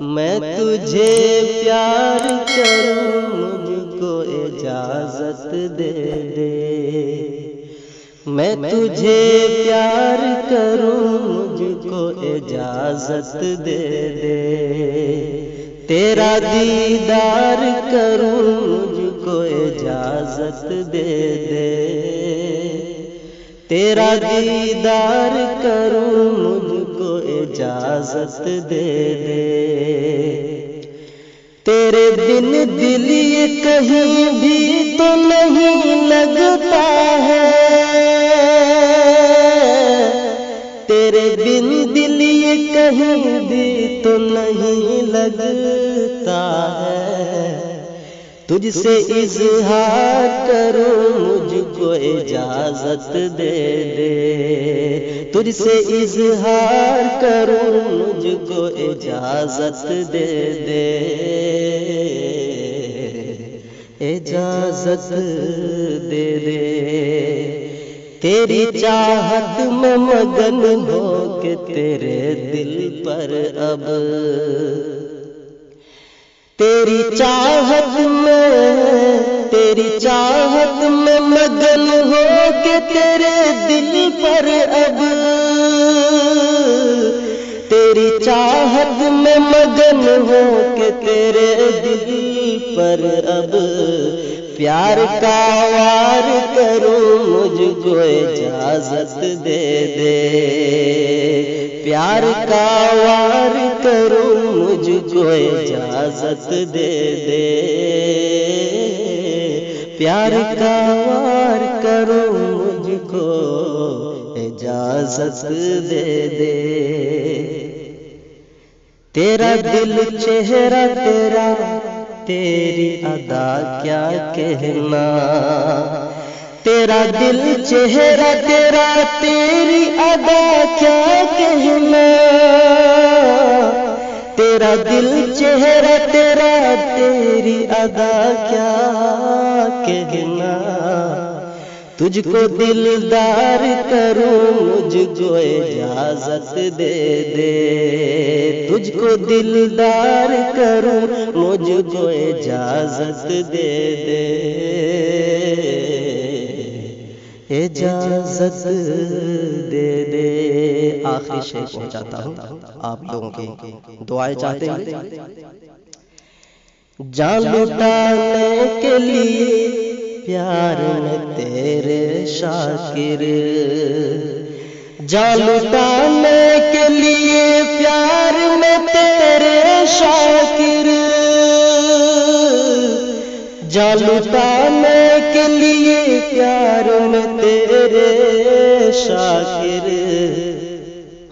मैं तुझे प्यार करूं मुझको इजाजत दे दे। मैं तुझे प्यार करूं मुझको इजाजत दे दे। तेरा दीदार करूं मुझको इजाजत दे दे। तेरा दीदार करूं मुझको इजाजत दे दे। तेरे बिन दिल ये कहीं भी तो नहीं लगता है। तेरे बिन दिल ये कहीं भी तो नहीं लगता है। तुझसे इजहार करूं मुझको इजाजत दे दे। तुझसे इजहार करूं मुझको इजाजत दे दे। इजाजत दे दे। तेरी चाहत में मगन हो के तेरे दिल पर अब। तेरी चाहत में मगन हो के तेरे दिल पर अब। तेरी चाहत में मगन हो के तेरे दिल पर अब। प्यार का वार करूं मुझको इजाजत दे दे। प्यार का वार करूं मुझको इजाजत दे दे। प्यार का वार करूं मुझको इजाजत दे दे। तेरा दिल चेहरा तेरा तेरी अदा क्या कहना। तेरा दिल चेहरा तेरा तेरी अदा क्या कहना। तेरा दिल चेहरा तेरा तेरी अदा क्या कहना। तुझको दिलदार करूं मुझको इजाजत दे दे। तुझको दिलदार करूं मुझको इजाजत दे दे। इजाजत दे दे। आखिरी शेर पहुंचाता हूं, आप लोगों की दुआएं चाहते हैं। जान लुटाने के लिए प्यार में तेरे शाकिर। जान लुटाने के लिए प्यार में तेरे शाकिर। जान लुटाने के लिए प्यार में तेरे शाकिर।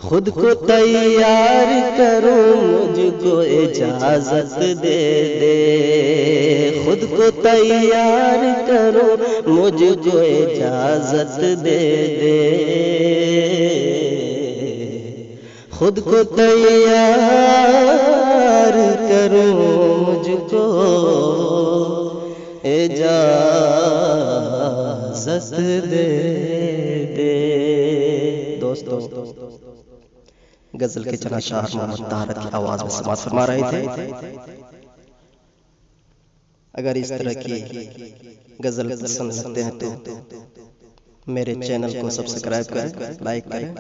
खुद को तैयार करूं मुझको इजाजत दे दे। खुद को तैयार करूं मुझको इजाजत दे दे। खुद को तैयार करूं मुझको इजाजत दे दे। दोस्तों, गजल के चनाशाह मोहम्मद तारक की आवाज में समाअत फरमा रहे थे। अगर इस तरह की गजल पसंद लगते हैं तो मेरे चैनल को सब्सक्राइब करें, लाइक करें।